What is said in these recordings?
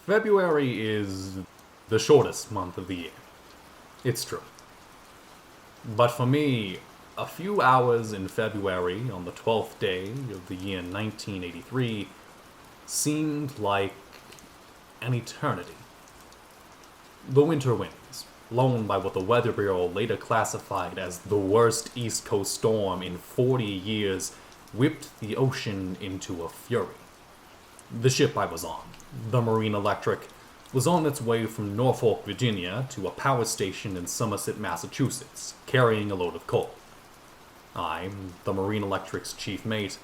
February is the shortest month of the year. It's true. But for me, a few hours in February on the 12th day of the year 1983 seemed like an eternity. The winter winds, blown by what the Weather Bureau later classified as the worst East Coast storm in 40 years, whipped the ocean into a fury. The ship I was on, the Marine Electric, was on its way from Norfolk, Virginia to a power station in Somerset, Massachusetts, carrying a load of coal. I, the Marine Electric's chief mate,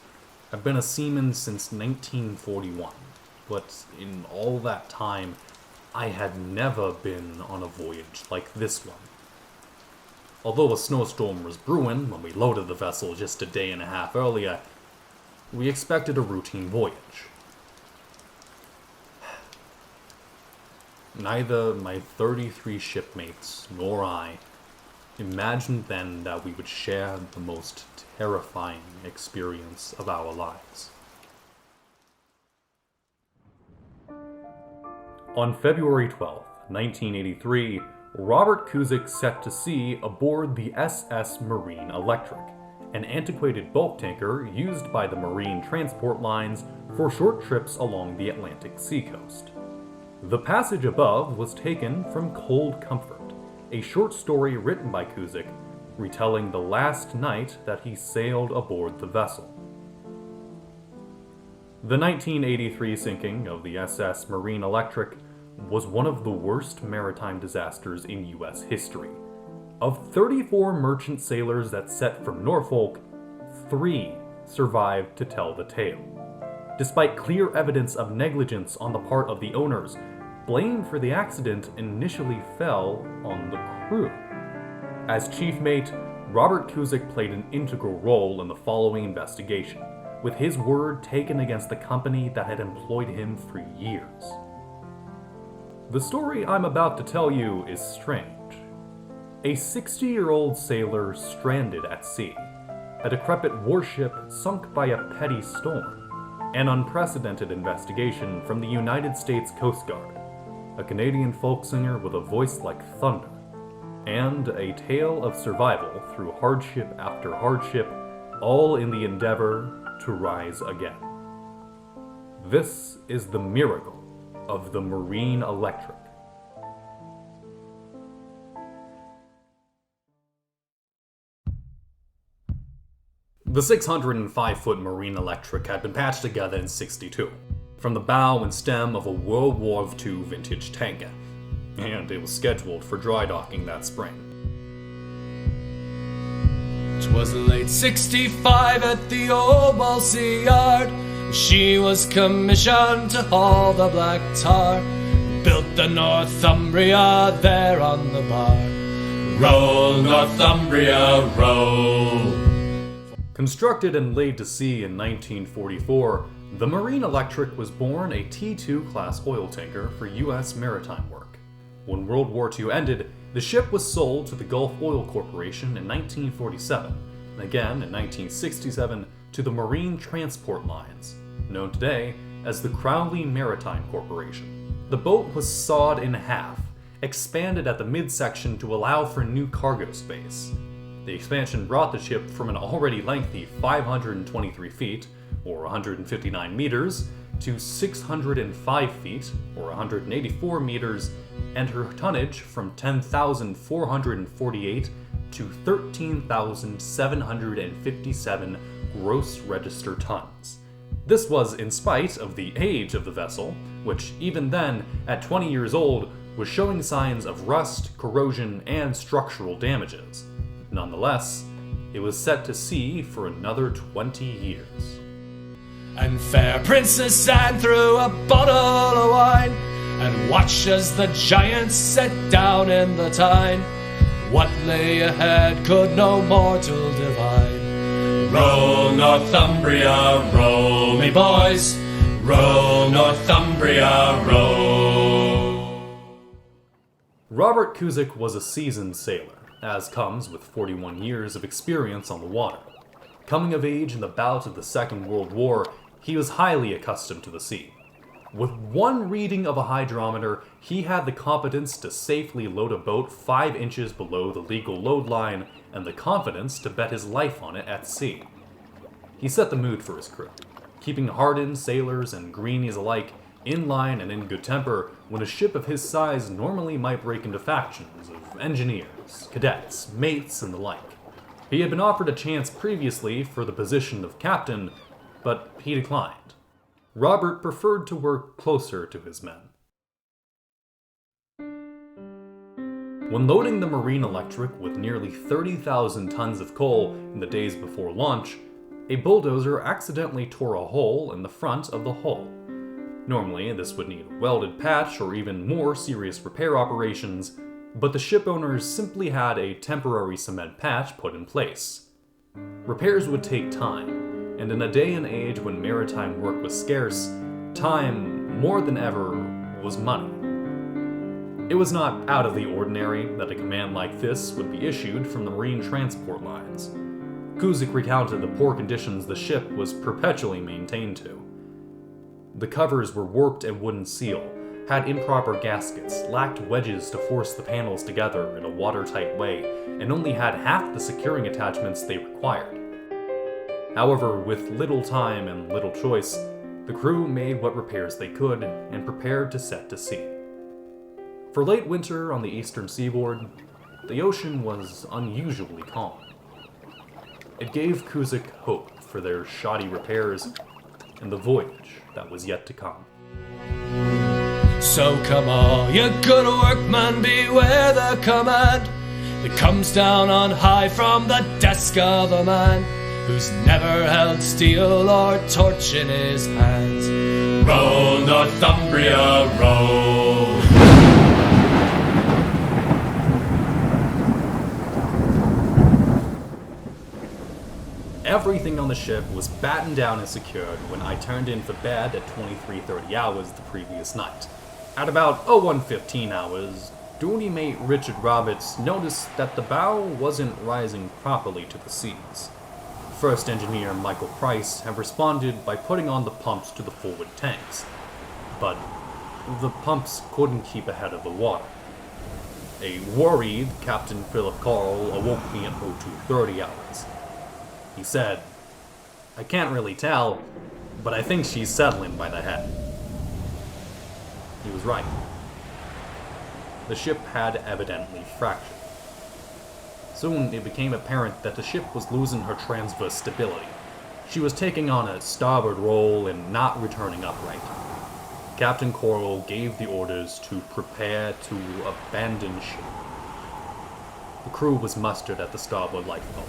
have been a seaman since 1941, but in all that time, I had never been on a voyage like this one. Although a snowstorm was brewing when we loaded the vessel just a day and a half earlier, we expected a routine voyage. Neither my 33 shipmates nor I imagined then that we would share the most terrifying experience of our lives. On February 12, 1983, Robert Cusick set to sea aboard the SS Marine Electric, an antiquated bulk tanker used by the Marine transport lines for short trips along the Atlantic seacoast. The passage above was taken from Cold Comfort, a short story written by Cusick, retelling the last night that he sailed aboard the vessel. The 1983 sinking of the SS Marine Electric was one of the worst maritime disasters in U.S. history. Of 34 merchant sailors that set from Norfolk, 3 survived to tell the tale. Despite clear evidence of negligence on the part of the owners, blame for the accident initially fell on the crew. As chief mate, Robert Cusick played an integral role in the following investigation, with his word taken against the company that had employed him for years. The story I'm about to tell you is strange. A 60-year-old sailor stranded at sea, a decrepit warship sunk by a petty storm, an unprecedented investigation from the United States Coast Guard, a Canadian folk singer with a voice like thunder, and a tale of survival through hardship after hardship, all in the endeavor to rise again. This is the miracle of the Marine Electric. The 605-foot Marine Electric had been patched together in '62, from the bow and stem of a World War II vintage tanker, and it was scheduled for dry docking that spring. 'Twas late '65 at the old Balsea Yard. She was commissioned to haul the black tar. Built the Northumbria there on the bar. Roll, Northumbria, roll. Constructed and laid to sea in 1944, the Marine Electric was born a T2 class oil tanker for U.S. maritime work. When World War II ended, the ship was sold to the Gulf Oil Corporation in 1947, and again in 1967 to the Marine Transport Lines, known today as the Crowley Maritime Corporation. The boat was sawed in half, expanded at the midsection to allow for new cargo space. The expansion brought the ship from an already lengthy 523 feet, or 159 meters, to 605 feet, or 184 meters, and her tonnage from 10,448 to 13,757 gross register tons. This was in spite of the age of the vessel, which even then, at 20 years old, was showing signs of rust, corrosion, and structural damages. Nonetheless, it was set to sea for another 20 years. And fair Princess Anne threw a bottle of wine and watched as the giants set down in the Tyne. What lay ahead could no mortal divine. Roll, Northumbria, roll, me boys. Roll, Northumbria, roll. Robert Cusick was a seasoned sailor, as comes with 41 years of experience on the water. Coming of age in the bout of the Second World War, he was highly accustomed to the sea. With one reading of a hydrometer, he had the competence to safely load a boat 5 inches below the legal load line and the confidence to bet his life on it at sea. He set the mood for his crew, keeping hardened sailors and greenies alike in line and in good temper when a ship of his size normally might break into factions of engineers, cadets, mates, and the like. He had been offered a chance previously for the position of captain, but he declined. Robert preferred to work closer to his men. When loading the Marine Electric with nearly 30,000 tons of coal in the days before launch, a bulldozer accidentally tore a hole in the front of the hull. Normally, this would need a welded patch or even more serious repair operations, but the ship owners simply had a temporary cement patch put in place. Repairs would take time, and in a day and age when maritime work was scarce, time, more than ever, was money. It was not out of the ordinary that a command like this would be issued from the marine transport lines. Cusick recounted the poor conditions the ship was perpetually maintained to. The covers were warped and wouldn't seal, had improper gaskets, lacked wedges to force the panels together in a watertight way, and only had half the securing attachments they required. However, with little time and little choice, the crew made what repairs they could and prepared to set to sea. For late winter on the eastern seaboard, the ocean was unusually calm. It gave Cusick hope for their shoddy repairs and the voyage that was yet to come. So come all you good workmen, beware the command that comes down on high from the desk of a man who's never held steel or torch in his hands. Roll, Northumbria, roll! Everything on the ship was battened down and secured when I turned in for bed at 23:30 hours the previous night. At about 01:15 hours, duty mate Richard Roberts noticed that the bow wasn't rising properly to the seas. First engineer Michael Price had responded by putting on the pumps to the forward tanks, but the pumps couldn't keep ahead of the water. A worried Captain Philip Carl awoke me at 02:30 hours. He said, "I can't really tell, but I think she's settling by the head." He was right. The ship had evidently fractured. Soon it became apparent that the ship was losing her transverse stability. She was taking on a starboard roll and not returning upright. Captain Coral gave the orders to prepare to abandon ship. The crew was mustered at the starboard lifeboat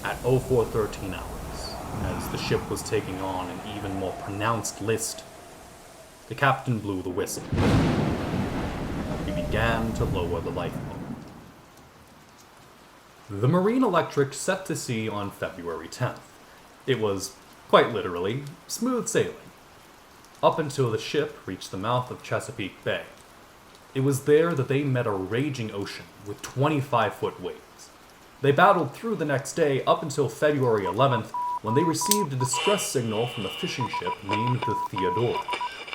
at 04:13 hours, as the ship was taking on an even more pronounced list. The captain blew the whistle. He began to lower the lifeboat. The Marine Electric set to sea on February 10th. It was, quite literally, smooth sailing, up until the ship reached the mouth of Chesapeake Bay. It was there that they met a raging ocean with 25-foot waves. They battled through the next day up until February 11th, when they received a distress signal from a fishing ship named the Theodora.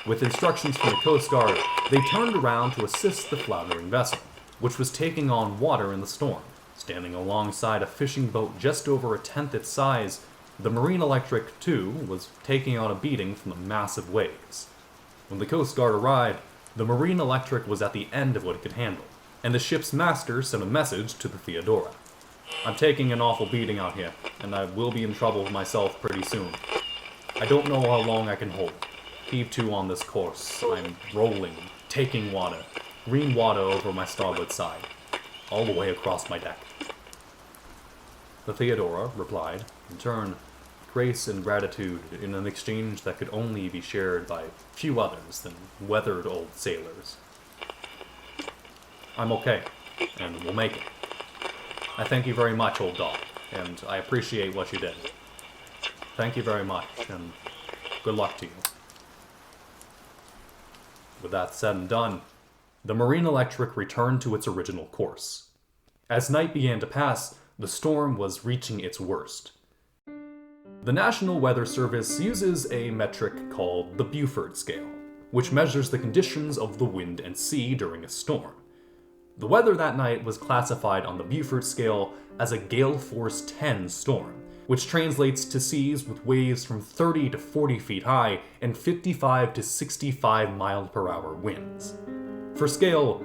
With instructions from the Coast Guard, they turned around to assist the floundering vessel, which was taking on water in the storm. Standing alongside a fishing boat just over a tenth its size, the Marine Electric, too, was taking on a beating from the massive waves. When the Coast Guard arrived, the Marine Electric was at the end of what it could handle, and the ship's master sent a message to the Theodora. "I'm taking an awful beating out here, and I will be in trouble with myself pretty soon. I don't know how long I can hold. Heave to on this course. I'm rolling, taking water, green water over my starboard side, all the way across my deck." The Theodora replied, in turn, grace and gratitude in an exchange that could only be shared by few others than weathered old sailors. "I'm okay, and we'll make it. I thank you very much, old dog, and I appreciate what you did. Thank you very much, and good luck to you." With that said and done, the Marine Electric returned to its original course. As night began to pass, the storm was reaching its worst. The National Weather Service uses a metric called the Beaufort Scale. which measures the conditions of the wind and sea during a storm. The weather that night was classified on the Beaufort scale as a gale force 10 storm, which translates to seas with waves from 30 to 40 feet high and 55 to 65 miles per hour winds. For scale,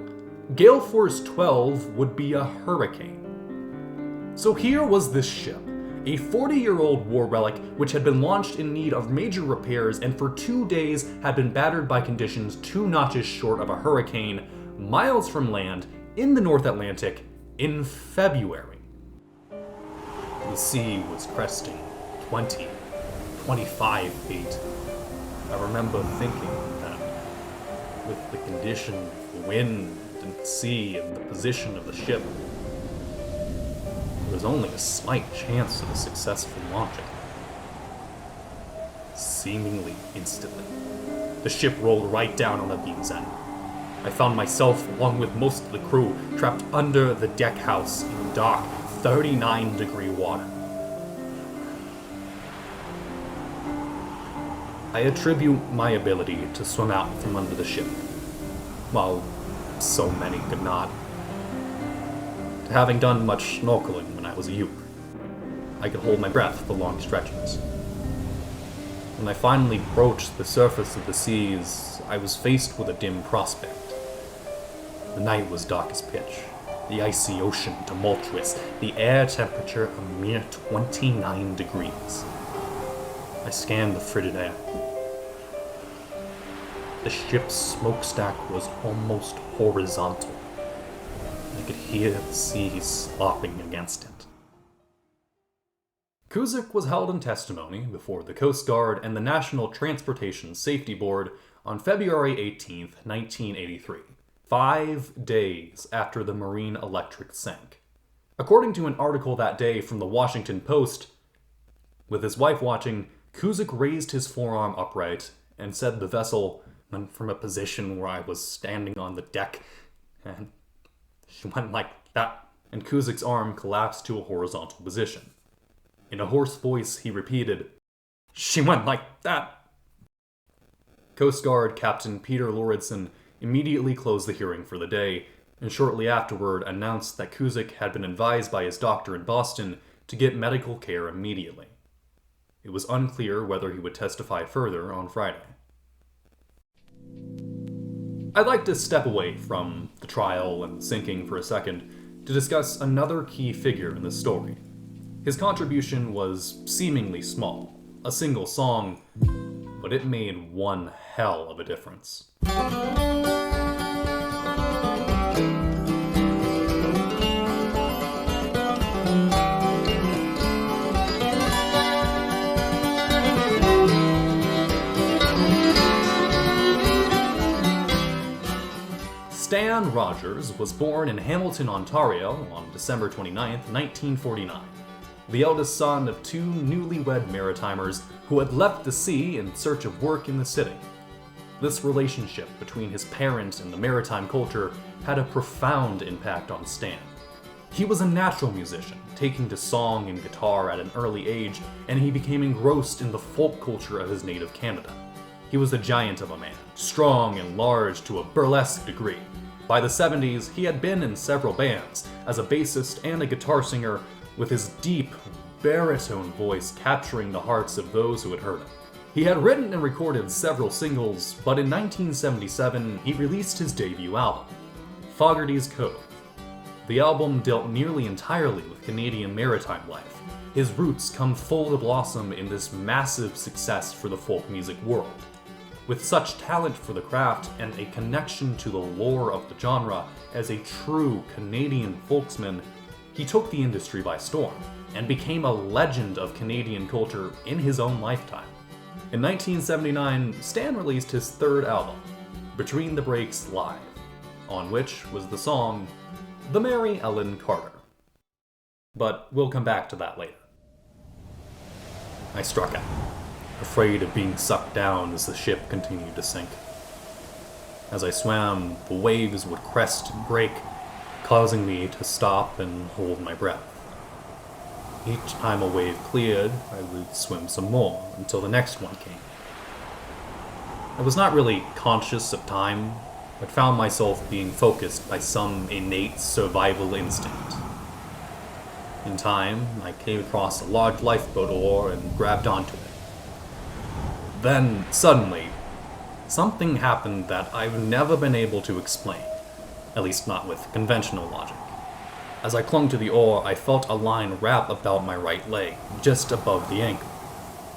gale force 12 would be a hurricane. So here was this ship, a 40-year-old war relic which had been launched in need of major repairs and for 2 days had been battered by conditions 2 notches short of a hurricane, miles from land, in the North Atlantic, in February. The sea was cresting 20, 25 feet. I remember thinking that with the condition of the wind and sea and the position of the ship, there was only a slight chance of a successful launching. Seemingly instantly, the ship rolled right down on the beam's end. I found myself, along with most of the crew, trapped under the deck house in dark, 39-degree water. I attribute my ability to swim out from under the ship, while so many could not, to having done much snorkeling when I was a youth. I could hold my breath for long stretches. When I finally broached the surface of the seas, I was faced with a dim prospect. The night was dark as pitch, the icy ocean tumultuous, the air temperature a mere 29 degrees. I scanned the frigid air. The ship's smokestack was almost horizontal. I could hear the sea slopping against it. Cusick was held in testimony before the Coast Guard and the National Transportation Safety Board on February 18, 1983, 5 days after the Marine Electric sank. According to an article that day from the Washington Post, with his wife watching, Cusick raised his forearm upright and said the vessel went from a position where I was standing on the deck, and she went like that, and Cusick's arm collapsed to a horizontal position. In a hoarse voice, he repeated, "She went like that." Coast Guard Captain Peter Lauridsen immediately closed the hearing for the day, and shortly afterward announced that Cusick had been advised by his doctor in Boston to get medical care immediately. It was unclear whether he would testify further on Friday. I'd like to step away from the trial and sinking for a second to discuss another key figure in the story. His contribution was seemingly small, a single song, but it made one hell of a difference. Stan Rogers was born in Hamilton, Ontario on December 29, 1949, the eldest son of 2 newlywed maritimers who had left the sea in search of work in the city. This relationship between his parent and the maritime culture had a profound impact on Stan. He was a natural musician, taking to song and guitar at an early age, and he became engrossed in the folk culture of his native Canada. He was a giant of a man, strong and large to a burlesque degree. By the 70s, he had been in several bands, as a bassist and a guitar singer, with his deep, baritone voice capturing the hearts of those who had heard him. He had written and recorded several singles, but in 1977, he released his debut album, Fogarty's Cove. The album dealt nearly entirely with Canadian maritime life. His roots come full to blossom in this massive success for the folk music world. With such talent for the craft and a connection to the lore of the genre as a true Canadian folksman, he took the industry by storm and became a legend of Canadian culture in his own lifetime. In 1979, Stan released his 3rd album, Between the Breaks Live, on which was the song The Mary Ellen Carter. But we'll come back to that later. I struck out, afraid of being sucked down as the ship continued to sink. As I swam, the waves would crest and break, causing me to stop and hold my breath. Each time a wave cleared, I would swim some more until the next one came. I was not really conscious of time, but found myself being focused by some innate survival instinct. In time, I came across a large lifeboat oar and grabbed onto it. Then, suddenly, something happened that I've never been able to explain, at least not with conventional logic. As I clung to the oar, I felt a line wrap about my right leg, just above the ankle.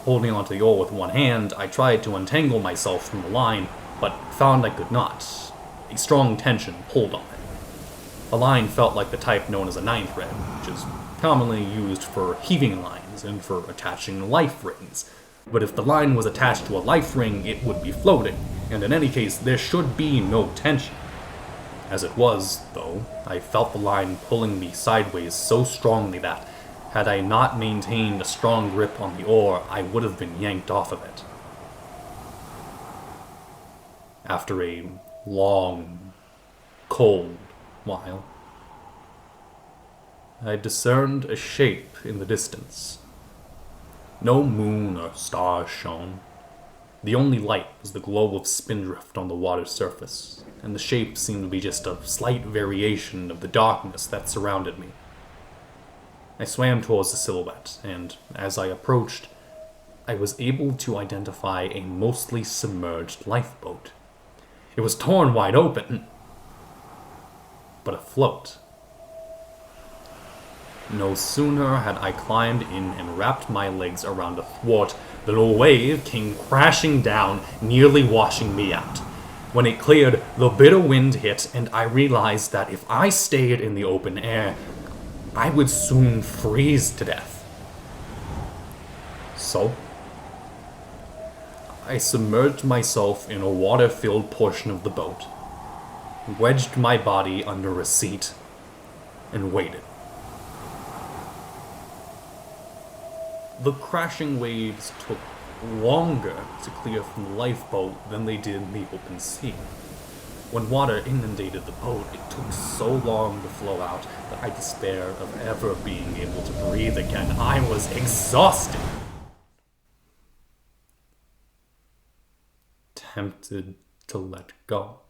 Holding onto the oar with one hand, I tried to untangle myself from the line, but found I could not. A strong tension pulled on it. The line felt like the type known as a 9-thread, which is commonly used for heaving lines and for attaching life rings. But if the line was attached to a life ring, it would be floating, and in any case, there should be no tension. As it was, though, I felt the line pulling me sideways so strongly that, had I not maintained a strong grip on the oar, I would have been yanked off of it. After a long, cold while, I discerned a shape in the distance. No moon or stars shone. The only light was the glow of spindrift on the water's surface, and the shape seemed to be just a slight variation of the darkness that surrounded me. I swam towards the silhouette, and as I approached, I was able to identify a mostly submerged lifeboat. It was torn wide open, but afloat. No sooner had I climbed in and wrapped my legs around a thwart than a wave came crashing down, nearly washing me out. When it cleared, the bitter wind hit, and I realized that if I stayed in the open air, I would soon freeze to death. So, I submerged myself in a water-filled portion of the boat, wedged my body under a seat, and waited. The crashing waves took longer to clear from the lifeboat than they did in the open sea. When water inundated the boat, it took so long to flow out that I despaired of ever being able to breathe again. I was exhausted. Tempted to let go.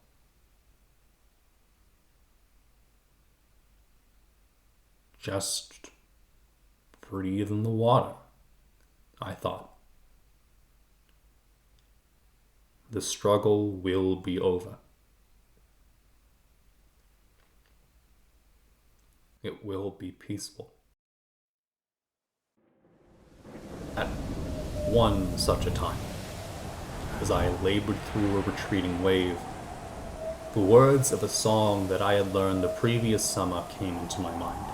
Just breathe in the water, I thought. The struggle will be over. It will be peaceful. At one such a time, as I labored through a retreating wave, the words of a song that I had learned the previous summer came into my mind.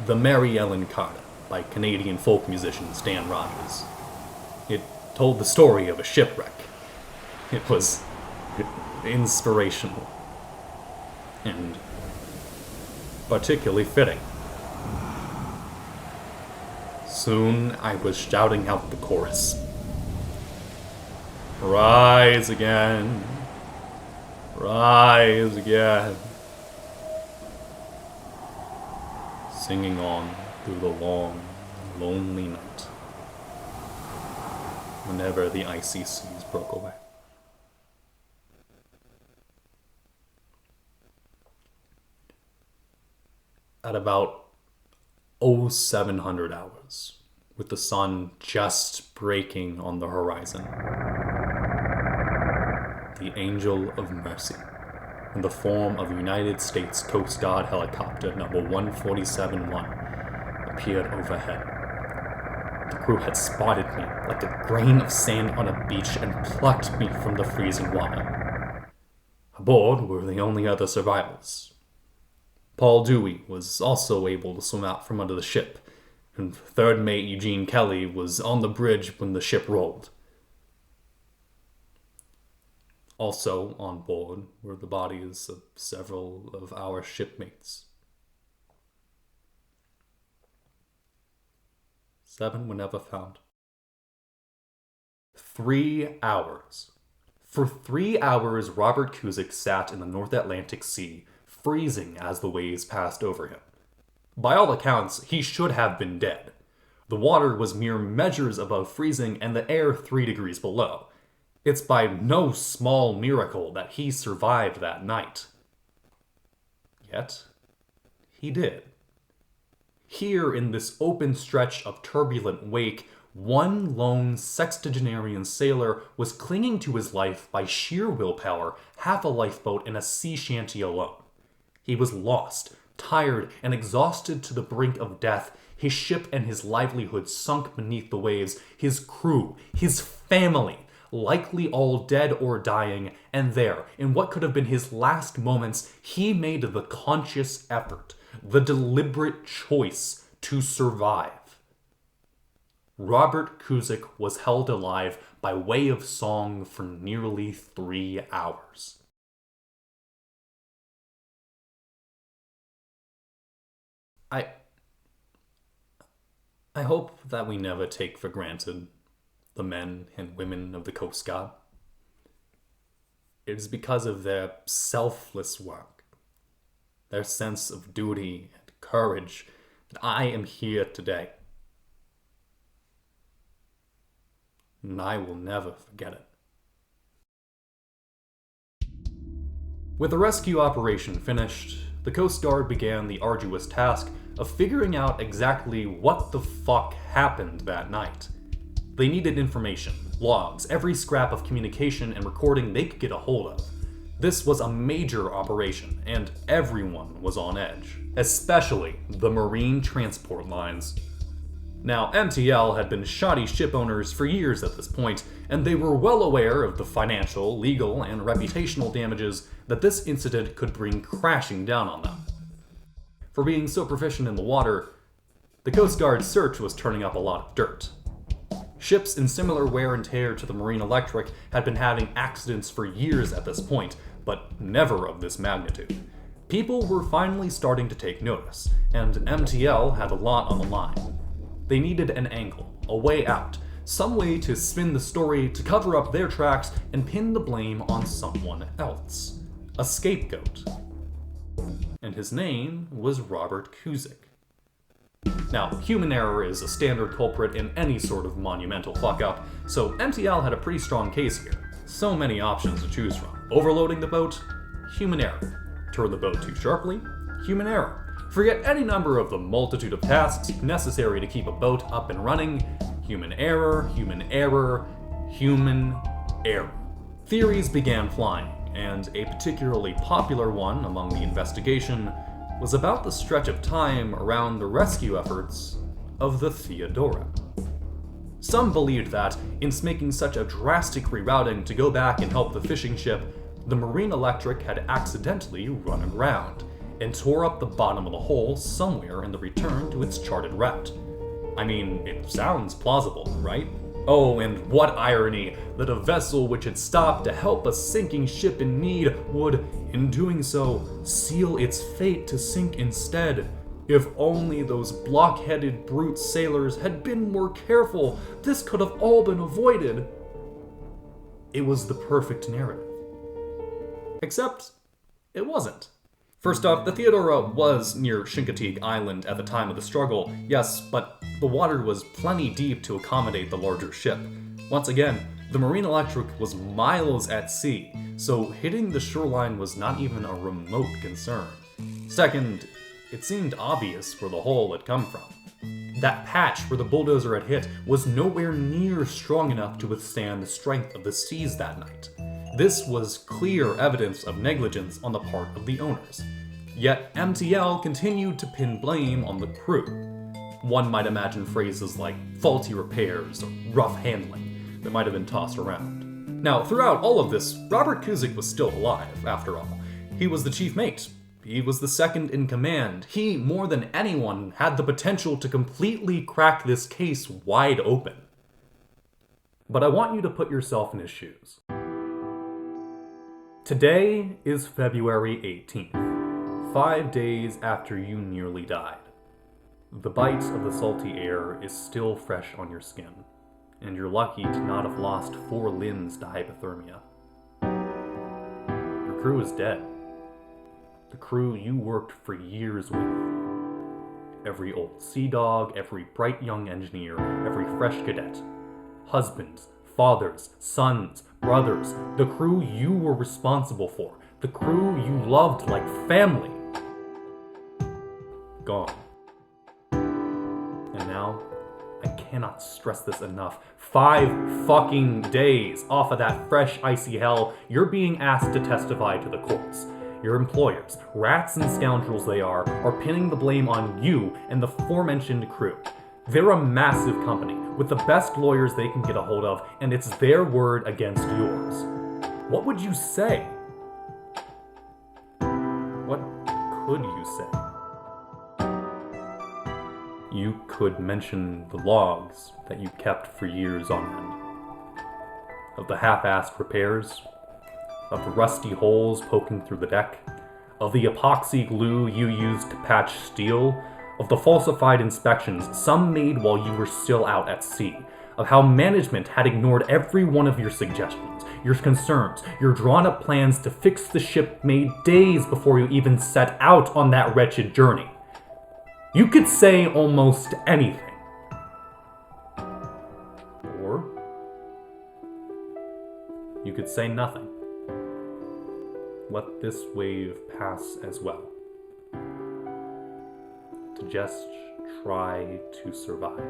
The Mary Ellen Carter, by Canadian folk musician Stan Rogers. It told the story of a shipwreck. It was inspirational and particularly fitting. Soon I was shouting out the chorus. Rise again, rise again. Singing on through the long, lonely night, whenever the icy seas broke away. At about 0700 hours, with the sun just breaking on the horizon, the Angel of Mercy, in the form of United States Coast Guard helicopter number 147-1, appeared overhead. The crew had spotted me like a grain of sand on a beach and plucked me from the freezing water. Aboard were the only other survivors. Paul Dewey was also able to swim out from under the ship, and third mate Eugene Kelly was on the bridge when the ship rolled. Also on board were the bodies of several of our shipmates. 7 were never found. 3 hours. For 3 hours, Robert Cusick sat in the North Atlantic Sea, freezing as the waves passed over him. By all accounts, he should have been dead. The water was mere measures above freezing and the air 3 degrees below. It's by no small miracle that he survived that night. Yet, he did. Here in this open stretch of turbulent wake, one lone sextagenarian sailor was clinging to his life by sheer willpower, half a lifeboat in a sea shanty alone. He was lost, tired, and exhausted to the brink of death, his ship and his livelihood sunk beneath the waves, his crew, his family, likely all dead or dying, and there, in what could have been his last moments, he made the conscious effort, the deliberate choice to survive. Robert Cusick was held alive by way of song for nearly 3 hours. I hope that we never take for granted the men and women of the Coast Guard. It is because of their selfless work, their sense of duty and courage, that I am here today. And I will never forget it. With the rescue operation finished, the Coast Guard began the arduous task of figuring out exactly what the fuck happened that night. They needed information, logs, every scrap of communication and recording they could get a hold of. This was a major operation, and everyone was on edge, especially the marine transport lines. Now, MTL had been shoddy ship owners for years at this point, and they were well aware of the financial, legal, and reputational damages that this incident could bring crashing down on them. For being so proficient in the water, the Coast Guard's search was turning up a lot of dirt. Ships in similar wear and tear to the Marine Electric had been having accidents for years at this point, but never of this magnitude. People were finally starting to take notice, and MTL had a lot on the line. They needed an angle, a way out, some way to spin the story to cover up their tracks and pin the blame on someone else. A scapegoat. And his name was Robert Cusick. Now, human error is a standard culprit in any sort of monumental fuck-up, so MTL had a pretty strong case here. So many options to choose from. Overloading the boat? Human error. Turn the boat too sharply? Human error. Forget any number of the multitude of tasks necessary to keep a boat up and running. Human error, human error, human error. Theories began flying, and a particularly popular one among the investigation was about the stretch of time around the rescue efforts of the Theodora. Some believed that, in making such a drastic rerouting to go back and help the fishing ship, the Marine Electric had accidentally run aground and tore up the bottom of the hole somewhere in the return to its charted route. I mean, it sounds plausible, right? Oh, and what irony that a vessel which had stopped to help a sinking ship in need would, in doing so, seal its fate to sink instead. If only those block-headed brute sailors had been more careful, this could have all been avoided. It was the perfect narrative. Except, it wasn't. First off, the Theodora was near Chincoteague Island at the time of the struggle, yes, but the water was plenty deep to accommodate the larger ship. Once again, the Marine Electric was miles at sea, so hitting the shoreline was not even a remote concern. Second, it seemed obvious where the hole had come from. That patch where the bulldozer had hit was nowhere near strong enough to withstand the strength of the seas that night. This was clear evidence of negligence on the part of the owners. Yet MTL continued to pin blame on the crew. One might imagine phrases like faulty repairs or rough handling that might have been tossed around. Now, throughout all of this, Robert Cusick was still alive, after all. He was the chief mate. He was the second in command. He, more than anyone, had the potential to completely crack this case wide open. But I want you to put yourself in his shoes. Today is February 18th, 5 days after you nearly died. The bite of the salty air is still fresh on your skin, and you're lucky to not have lost 4 limbs to hypothermia. Your crew is dead. The crew you worked for years with. Every old sea dog, every bright young engineer, every fresh cadet. Husbands, fathers, sons, brothers, the crew you were responsible for, the crew you loved like family. Gone. And now, I cannot stress this enough. 5 fucking days off of that fresh, icy hell, you're being asked to testify to the courts. Your employers, rats and scoundrels they are pinning the blame on you and the aforementioned crew. They're a massive company with the best lawyers they can get a hold of, and it's their word against yours. What would you say? What could you say? You could mention the logs that you kept for years on end. Of the half-assed repairs, of the rusty holes poking through the deck, of the epoxy glue you used to patch steel, of the falsified inspections, some made while you were still out at sea, of how management had ignored every one of your suggestions, your concerns, your drawn-up plans to fix the ship made days before you even set out on that wretched journey. You could say almost anything. Or you could say nothing. Let this wave pass as well. To just try to survive.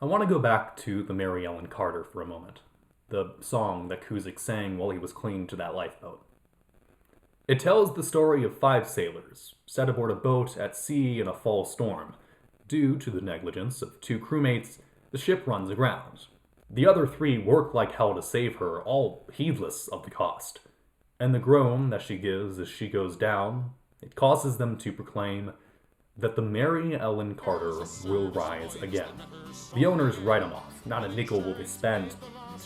I want to go back to the Mary Ellen Carter for a moment. The song that Cusick sang while he was clinging to that lifeboat. It tells the story of 5 sailors set aboard a boat at sea in a fall storm. Due to the negligence of 2 crewmates, the ship runs aground. The other 3 work like hell to save her, all heedless of the cost. And the groan that she gives as she goes down, it causes them to proclaim that the Mary Ellen Carter will rise again. The owners write them off, not a nickel will they spend.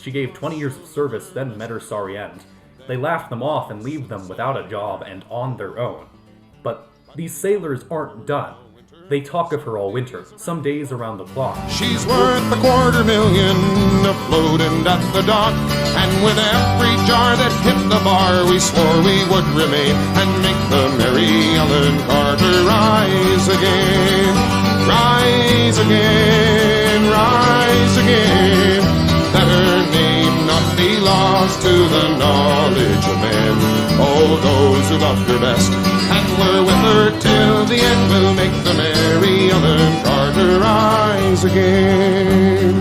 She gave 20 years of service, then met her sorry end. They laugh them off and leave them without a job and on their own. But these sailors aren't done. They talk of her all winter, some days around the clock. She's worth $250,000 afloat and at the dock. And with every jar that hit the bar, we swore we would remain and make the Mary Ellen Carter rise again. Rise again, rise again. That her name not be lost to the knowledge of men. Oh, those who loved her best and were with her till the end will make the Mary Ellen Carter rise again.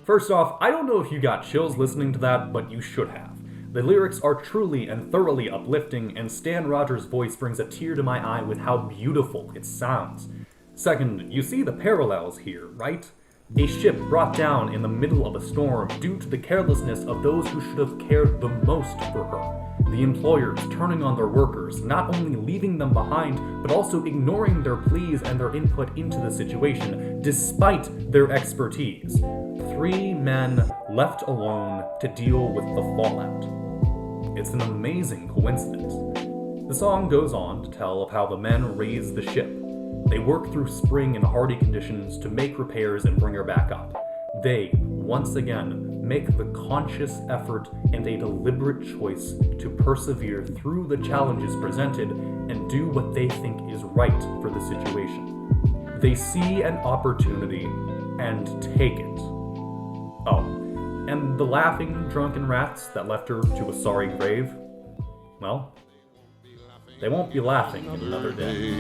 First off, I don't know if you got chills listening to that, but you should have. The lyrics are truly and thoroughly uplifting, and Stan Rogers' voice brings a tear to my eye with how beautiful it sounds. Second, you see the parallels here, right? A ship brought down in the middle of a storm due to the carelessness of those who should have cared the most for her. The employers turning on their workers, not only leaving them behind, but also ignoring their pleas and their input into the situation, despite their expertise. 3 men left alone to deal with the fallout. It's an amazing coincidence. The song goes on to tell of how the men raised the ship. They work through spring and hardy conditions to make repairs and bring her back up. They, once again, make the conscious effort and a deliberate choice to persevere through the challenges presented and do what they think is right for the situation. They see an opportunity and take it. Oh, and the laughing, drunken rats that left her to a sorry grave? Well, they won't be laughing in another day.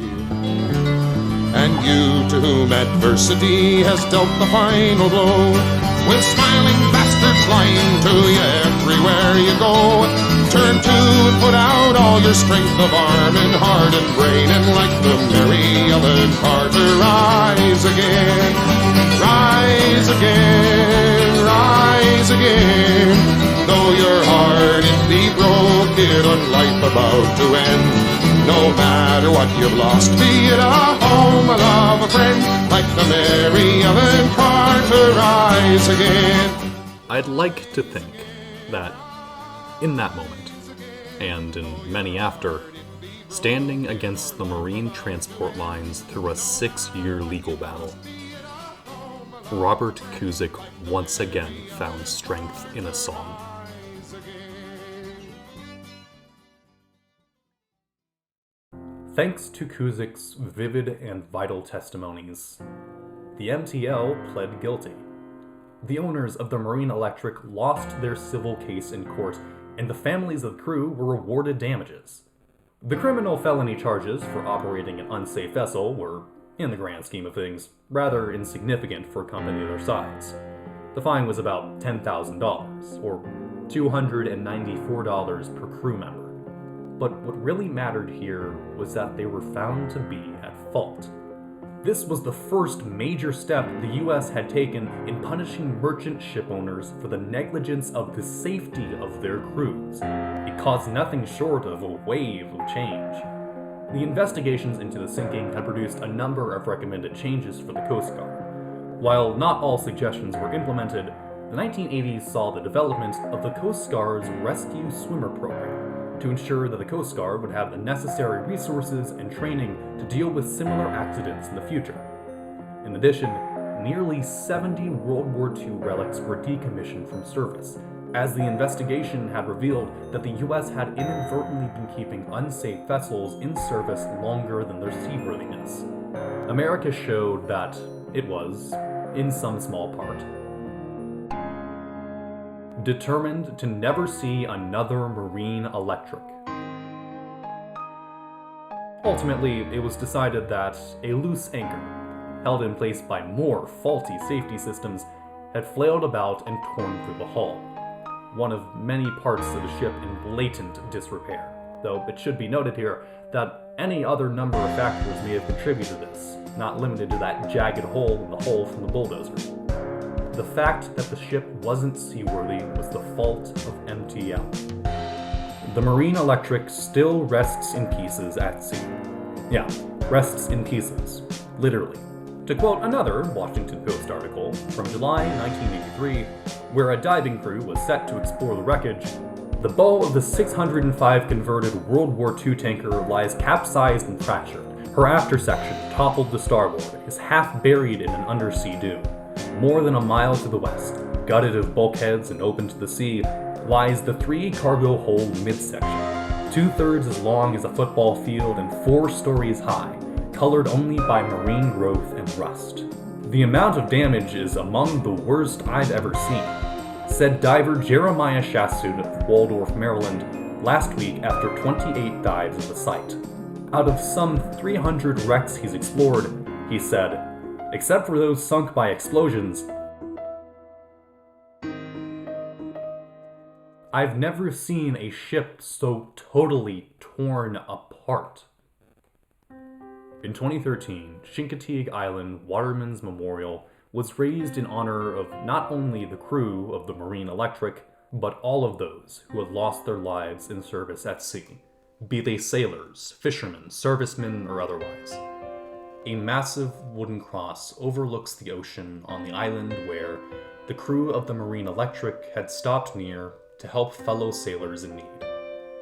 And you to whom adversity has dealt the final blow, with smiling bastards lying to you everywhere you go, turn to and put out all your strength of arm and heart and brain, and like the Mary Ellen Carter, rise again, rise again, rise again. Though your heart it be broken on life about to end, no matter what you've lost, be it a home, a love, a friend, like the Mary Ellen Carter, rise again. I'd like to think that in that moment, and in many after, standing against the marine transport lines through a 6-year legal battle, Robert Cusick once again found strength in a song. Thanks to Cusick's vivid and vital testimonies, the MTL pled guilty. The owners of the Marine Electric lost their civil case in court, and the families of the crew were awarded damages. The criminal felony charges for operating an unsafe vessel were, in the grand scheme of things, rather insignificant for a company their size. The fine was about $10,000, or $294 per crew member. But what really mattered here was that they were found to be at fault. This was the first major step the US had taken in punishing merchant ship owners for the negligence of the safety of their crews. It caused nothing short of a wave of change. The investigations into the sinking had produced a number of recommended changes for the Coast Guard. While not all suggestions were implemented, the 1980s saw the development of the Coast Guard's Rescue Swimmer Program to ensure that the Coast Guard would have the necessary resources and training to deal with similar accidents in the future. In addition, nearly 70 World War II relics were decommissioned from service, as the investigation had revealed that the US had inadvertently been keeping unsafe vessels in service longer than their seaworthiness. America showed that it was, in some small part, determined to never see another Marine Electric. Ultimately, it was decided that a loose anchor, held in place by more faulty safety systems, had flailed about and torn through the hull, one of many parts of the ship in blatant disrepair, though it should be noted here that any other number of factors may have contributed to this, not limited to that jagged hole in the hull from the bulldozer. The fact that the ship wasn't seaworthy was the fault of MTL. The Marine Electric still rests in pieces at sea. Yeah, rests in pieces, literally. To quote another Washington Post article from July 1983, where a diving crew was set to explore the wreckage, the bow of the 605 converted World War II tanker lies capsized and fractured. Her after section, toppled to starboard, is half buried in an undersea dune. More than a mile to the west, gutted of bulkheads and open to the sea, lies the 3-cargo hold midsection, 2/3 as long as a football field and 4 stories high, colored only by marine growth and rust. The amount of damage is among the worst I've ever seen, said diver Jeremiah Shassoon of Waldorf, Maryland, last week after 28 dives at the site. Out of some 300 wrecks he's explored, he said, except for those sunk by explosions, I've never seen a ship so totally torn apart. In 2013, Chincoteague Island Waterman's Memorial was raised in honor of not only the crew of the Marine Electric, but all of those who had lost their lives in service at sea, be they sailors, fishermen, servicemen, or otherwise. A massive wooden cross overlooks the ocean on the island where the crew of the Marine Electric had stopped near to help fellow sailors in need.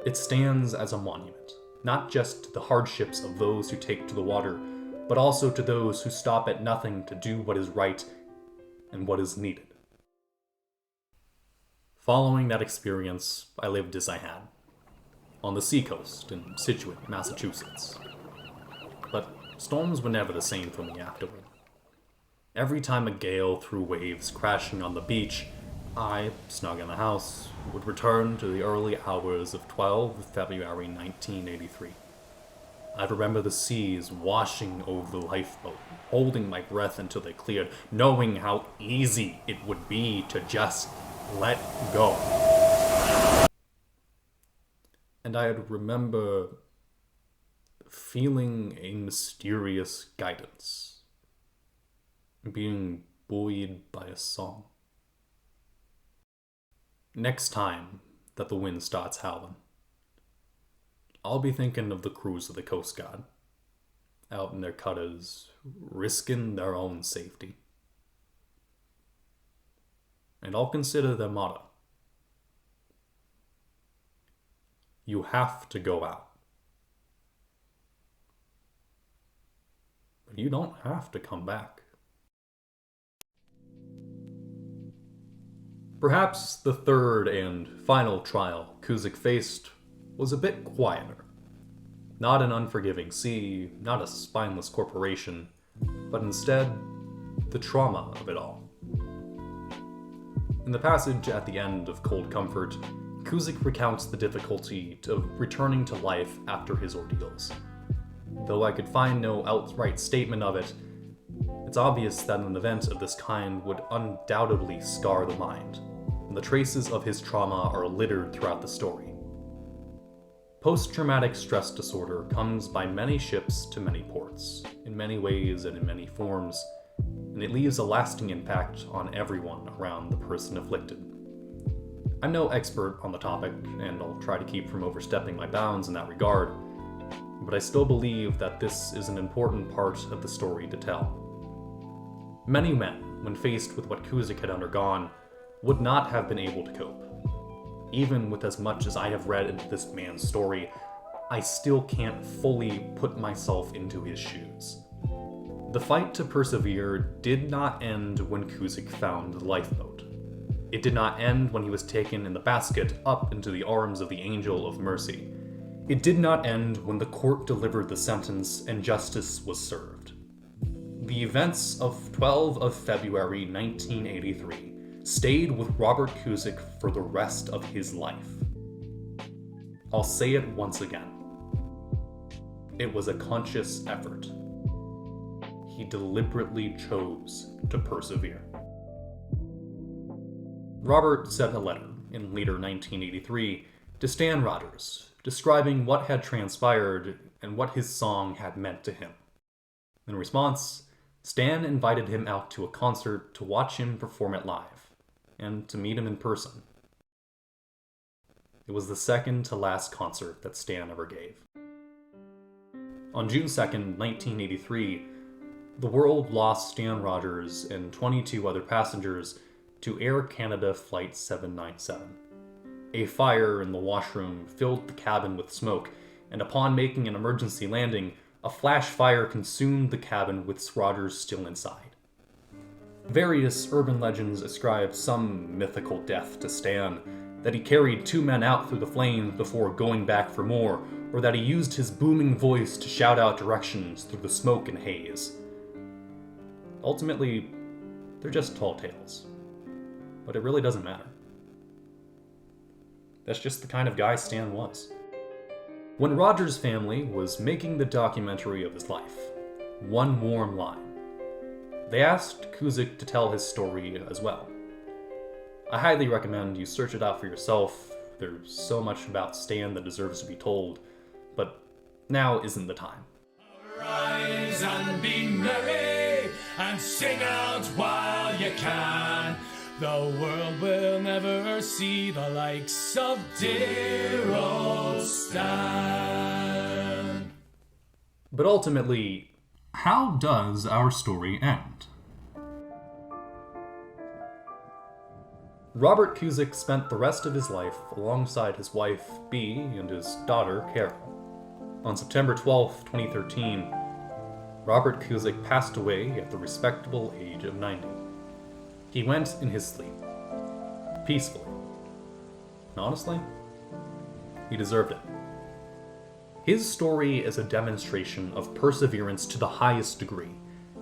It stands as a monument, not just to the hardships of those who take to the water, but also to those who stop at nothing to do what is right and what is needed. Following that experience, I lived as I had, on the seacoast in Scituate, Massachusetts. But storms were never the same for me afterward. Every time a gale threw waves crashing on the beach, I, snug in the house, would return to the early hours of 12 February 1983. I'd remember the seas washing over the lifeboat, holding my breath until they cleared, knowing how easy it would be to just let go. And I'd remember feeling a mysterious guidance, being buoyed by a song. Next time that the wind starts howling, I'll be thinking of the crews of the Coast Guard, out in their cutters, risking their own safety. And I'll consider their motto: you have to go out. But you don't have to come back. Perhaps the third and final trial Cusick faced was a bit quieter. Not an unforgiving sea, not a spineless corporation, but instead the trauma of it all. In the passage at the end of Cold Comfort, Cusick recounts the difficulty of returning to life after his ordeals. Though I could find no outright statement of it, it's obvious that an event of this kind would undoubtedly scar the mind, and the traces of his trauma are littered throughout the story. Post-traumatic stress disorder comes by many ships to many ports, in many ways and in many forms, and it leaves a lasting impact on everyone around the person afflicted. I'm no expert on the topic, and I'll try to keep from overstepping my bounds in that regard, but I still believe that this is an important part of the story to tell. Many men, when faced with what Cusick had undergone, would not have been able to cope. Even with as much as I have read into this man's story, I still can't fully put myself into his shoes. The fight to persevere did not end when Cusick found the lifeboat. It did not end when he was taken in the basket up into the arms of the Angel of Mercy. It did not end when the court delivered the sentence and justice was served. The events of 12 of February 1983 stayed with Robert Cusick for the rest of his life. I'll say it once again. It was a conscious effort. He deliberately chose to persevere. Robert sent a letter in later 1983 to Stan Rogers, describing what had transpired and what his song had meant to him. In response, Stan invited him out to a concert to watch him perform it live, and to meet him in person. It was the second to last concert that Stan ever gave. On June 2nd, 1983, the world lost Stan Rogers and 22 other passengers to Air Canada Flight 797. A fire in the washroom filled the cabin with smoke, and upon making an emergency landing, a flash fire consumed the cabin with Rogers still inside. Various urban legends ascribe some mythical death to Stan, that he carried 2 men out through the flames before going back for more, or that he used his booming voice to shout out directions through the smoke and haze. Ultimately, they're just tall tales. But it really doesn't matter. That's just the kind of guy Stan was. When Rogers' family was making the documentary of his life, One Warm Line, they asked Cusick to tell his story as well. I highly recommend you search it out for yourself. There's so much about Stan that deserves to be told, but now isn't the time. Arise and be merry, and sing out while you can. The world will never see the likes of dear old Stan. But ultimately, how does our story end? Robert Cusick spent the rest of his life alongside his wife, Bea, and his daughter, Carol. On September 12, 2013, Robert Cusick passed away at the respectable age of 90. He went in his sleep, peacefully. And honestly, he deserved it. His story is a demonstration of perseverance to the highest degree.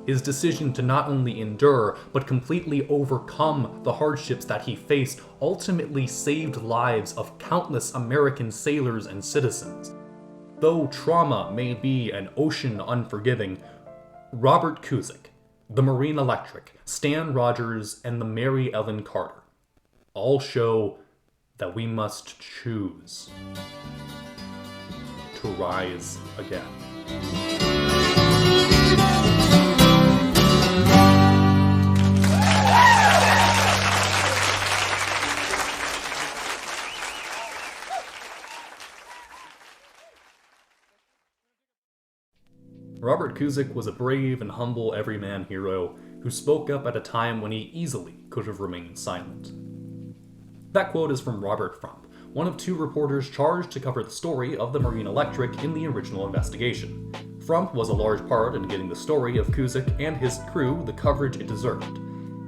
His decision to not only endure, but completely overcome the hardships that he faced ultimately saved lives of countless American sailors and citizens. Though trauma may be an ocean unforgiving, Robert Cusick, the Marine Electric, Stan Rogers, and the Mary Ellen Carter all show that we must choose to rise again. Robert Cusick was a brave and humble everyman hero who spoke up at a time when he easily could have remained silent. That quote is from Robert Frump, one of 2 reporters charged to cover the story of the Marine Electric in the original investigation. Frump was a large part in getting the story of Cusick and his crew the coverage it deserved.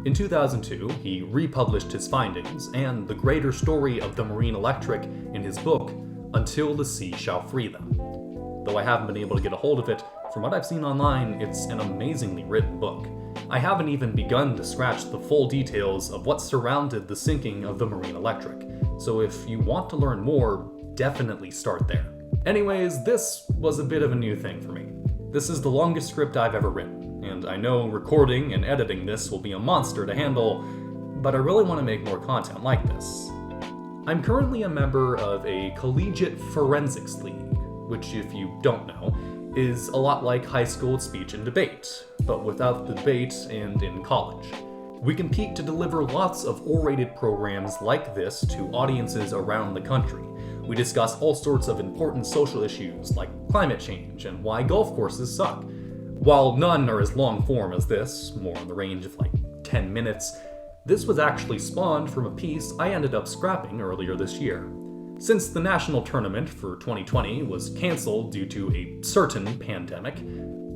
In 2002, he republished his findings and the greater story of the Marine Electric in his book, Until the Sea Shall Free Them. Though I haven't been able to get a hold of it, from what I've seen online, it's an amazingly written book. I haven't even begun to scratch the full details of what surrounded the sinking of the Marine Electric, so if you want to learn more, definitely start there. Anyways, this was a bit of a new thing for me. This is the longest script I've ever written, and I know recording and editing this will be a monster to handle, but I really want to make more content like this. I'm currently a member of a collegiate forensics league, which, if you don't know, is a lot like high school speech and debate, but without the debate and in college. We compete to deliver lots of orated programs like this to audiences around the country. We discuss all sorts of important social issues like climate change and why golf courses suck. While none are as long form as this, more in the range of like 10 minutes, this was actually spawned from a piece I ended up scrapping earlier this year. Since the national tournament for 2020 was cancelled due to a certain pandemic,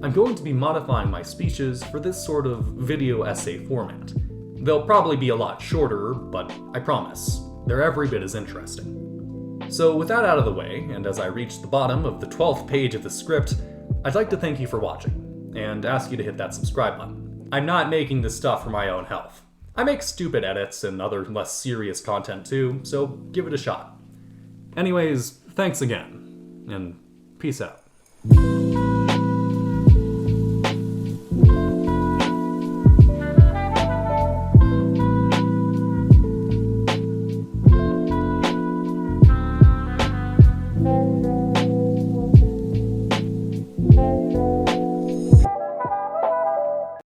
I'm going to be modifying my speeches for this sort of video essay format. They'll probably be a lot shorter, but I promise, they're every bit as interesting. So with that out of the way, and as I reach the bottom of the 12th page of the script, I'd like to thank you for watching, and ask you to hit that subscribe button. I'm not making this stuff for my own health. I make stupid edits and other less serious content too, so give it a shot. Anyways, thanks again, and peace out.